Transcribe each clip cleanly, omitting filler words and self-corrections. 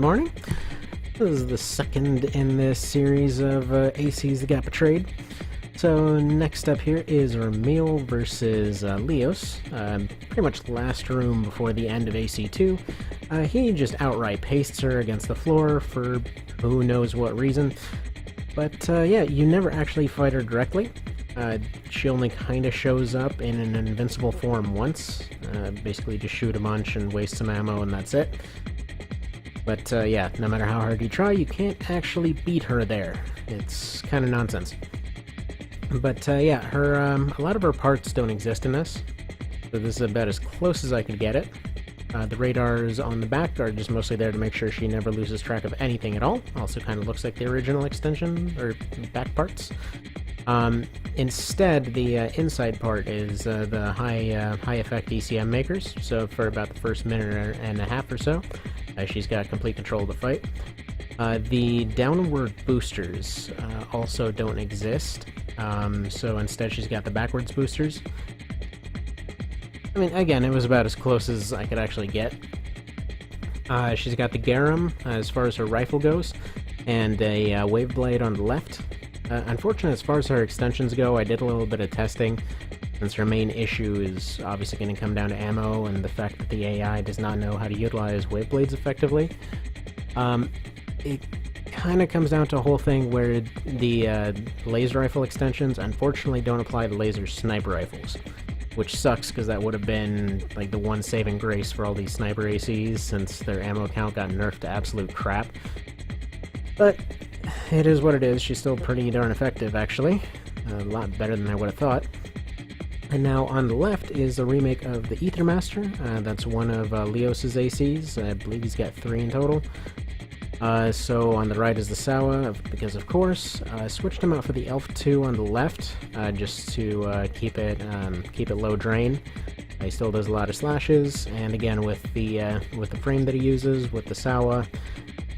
morning. This is the second in this series of AC's The Gap of Trade. So next up here is Remille versus Leos. Pretty much last room before the end of AC2. He just outright pastes her against the floor for who knows what reason. But yeah, you never actually fight her directly. She only kind of shows up in an invincible form once. Basically just shoot a bunch and waste some ammo and that's it. But yeah, no matter how hard you try, you can't actually beat her there. It's kind of nonsense. But yeah, her a lot of her parts don't exist in this, so this is about as close as I could get it. The radars on the back are just mostly there to make sure she never loses track of anything at all. Also kind of looks like the original extension, or back parts. Instead, the inside part is the high effect ECM makers, so for about the first minute and a half or so, she's got complete control of the fight. The downward boosters also don't exist, so instead she's got the backwards boosters. I mean, again, it was about as close as I could actually get. She's got the Garum as far as her rifle goes, and a wave blade on the left. Unfortunately, as far as her extensions go, I did a little bit of testing, since her main issue is obviously going to come down to ammo and the fact that the AI does not know how to utilize wave blades effectively. It kind of comes down to a whole thing where the laser rifle extensions unfortunately don't apply to laser sniper rifles, which sucks because that would have been like the one saving grace for all these sniper ACs since their ammo count got nerfed to absolute crap. But it is what it is. She's still pretty darn effective, actually. A lot better than I would have thought. And now on the left is a remake of the Ethermaster. That's one of Leos's ACs. I believe he's got 3 in total. So on the right is the Sawa, because of course. I switched him out for the Elf 2 on the left, just to keep it low drain. He still does a lot of slashes, and again with the frame that he uses, with the Sawa,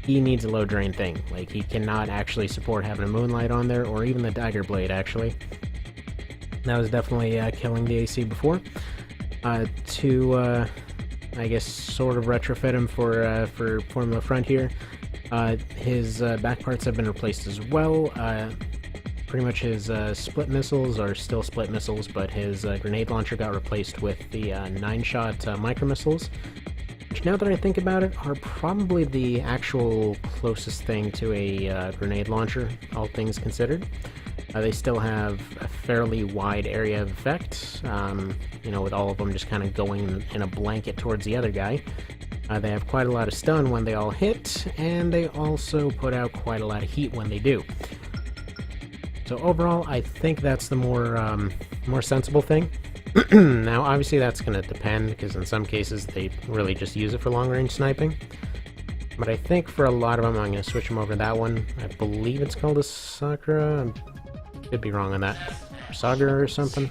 he needs a low drain thing. Like, he cannot actually support having a Moonlight on there, or even the Dagger Blade, actually. That was definitely killing the AC before. To, I guess, sort of retrofit him for Formula Front here, his back parts have been replaced as well. Pretty much his split missiles are still split missiles, but his grenade launcher got replaced with the 9-shot micro missiles, which, now that I think about it, are probably the actual closest thing to a grenade launcher, all things considered. They still have a fairly wide area of effect, you know, with all of them just kind of going in a blanket towards the other guy. They have quite a lot of stun when they all hit, and they also put out quite a lot of heat when they do. So overall, I think that's the more sensible thing. Now, obviously that's going to depend, because in some cases they really just use it for long-range sniping. But I think for a lot of them, I'm going to switch them over to that one. I believe it's called a Sakura. I could be wrong on that. Saga or something.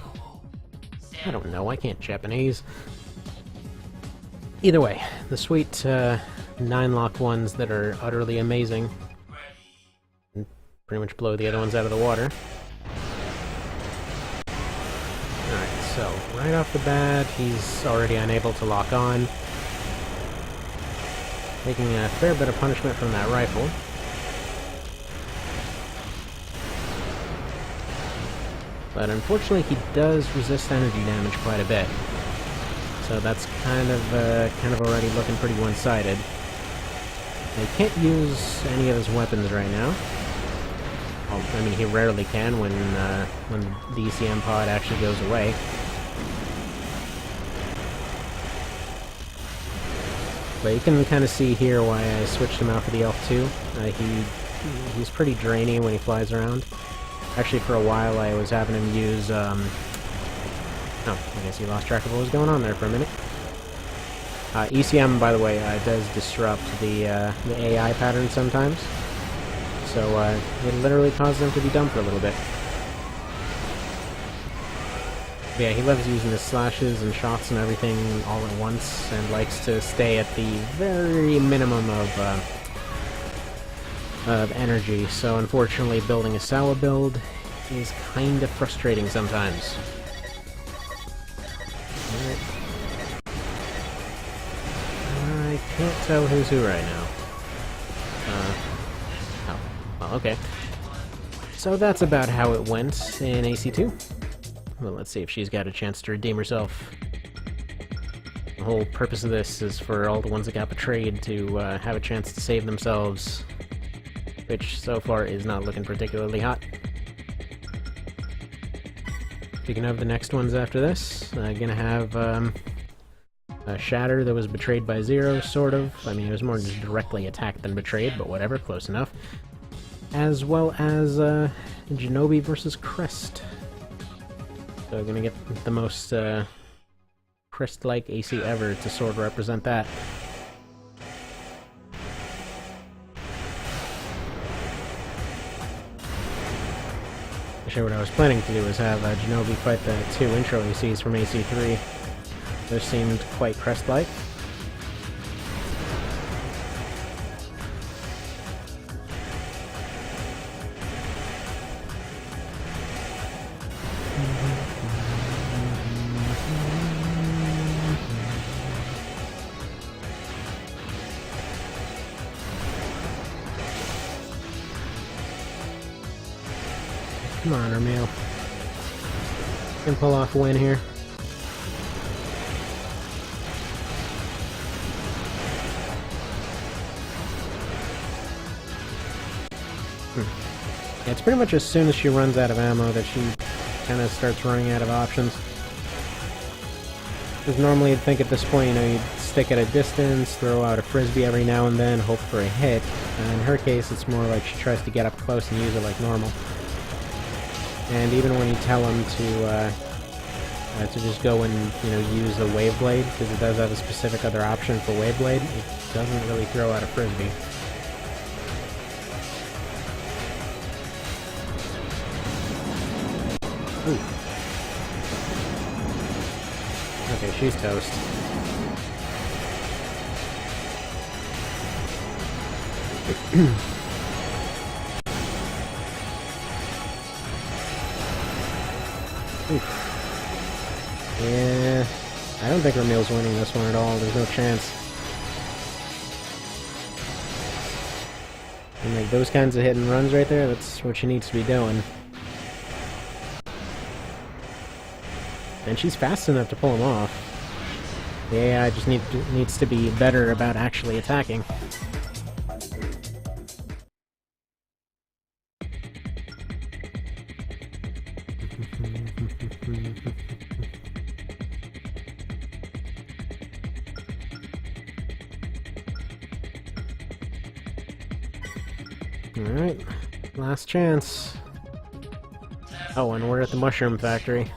I don't know, I can't Japanese. Either way, the sweet 9-lock ones that are utterly amazing and pretty much blow the other ones out of the water. Alright, so right off the bat, he's already unable to lock on, taking a fair bit of punishment from that rifle. But unfortunately, he does resist energy damage quite a bit. So that's kind of already looking pretty one-sided. He can't use any of his weapons right now. Well, I mean, he rarely can when the ECM pod actually goes away. But you can kind of see here why I switched him out for the Elf 2. He's pretty draining when he flies around. Actually, for a while, I was having him use, oh, I guess he lost track of what was going on there for a minute. ECM, by the way, does disrupt the AI pattern sometimes. So, it literally causes them to be dumb for a little bit. But yeah, he loves using his slashes and shots and everything all at once, and likes to stay at the very minimum of energy, so unfortunately building a Sawa build is kind of frustrating sometimes. Alright. I can't tell who's who right now. okay. So that's about how it went in AC2. Well, let's see if she's got a chance to redeem herself. The whole purpose of this is for all the ones that got betrayed to have a chance to save themselves, which so far is not looking particularly hot. Speaking of the next ones after this, gonna have a Shatter that was betrayed by Zero, sort of. I mean, it was more just directly attacked than betrayed, but whatever, close enough. As well as Genobi versus Crest. So gonna get the most Crest-like AC ever to sort of represent that. Actually, what I was planning to do was have Genobi fight the 2 intro ACs from AC3. Those seemed quite Crest-like. Come on, Remille. Can pull off a win here. Yeah, it's pretty much as soon as she runs out of ammo that she kind of starts running out of options. Because normally you'd think at this point, you know, you'd stick at a distance, throw out a frisbee every now and then, hope for a hit. In her case, it's more like she tries to get up close and use it like normal. And even when you tell them to just go and, you know, use a wave blade, because it does have a specific other option for wave blade, it doesn't really throw out a frisbee. Ooh. Okay, she's toast. Yeah, I don't think Remille's winning this one at all. There's no chance. And like those kinds of hit and runs right there, that's what she needs to be doing. And she's fast enough to pull him off. The AI just needs to be better about actually attacking. Alright, last chance. Oh, and we're at the Mushroom Factory.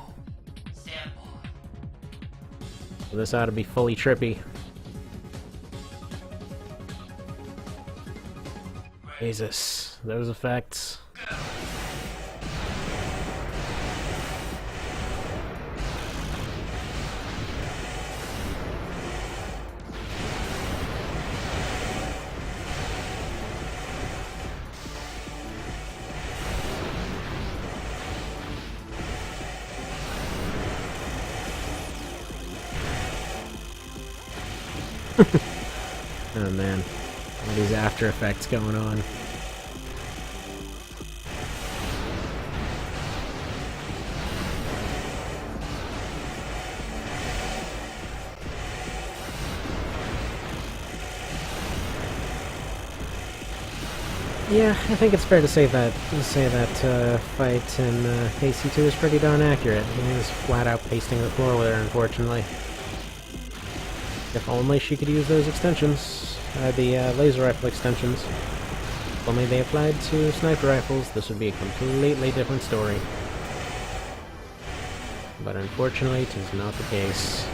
So this ought to be fully trippy. Jesus, those effects. Oh man, all these after effects going on. Yeah, I think it's fair to say that fight in AC2 is pretty darn accurate. He was flat out pasting the floor with her, unfortunately. If only she could use those extensions, the laser rifle extensions. If only they applied to sniper rifles, this would be a completely different story. But unfortunately, it is not the case.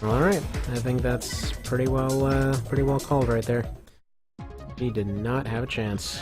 Alright, I think that's pretty well called right there. She did not have a chance.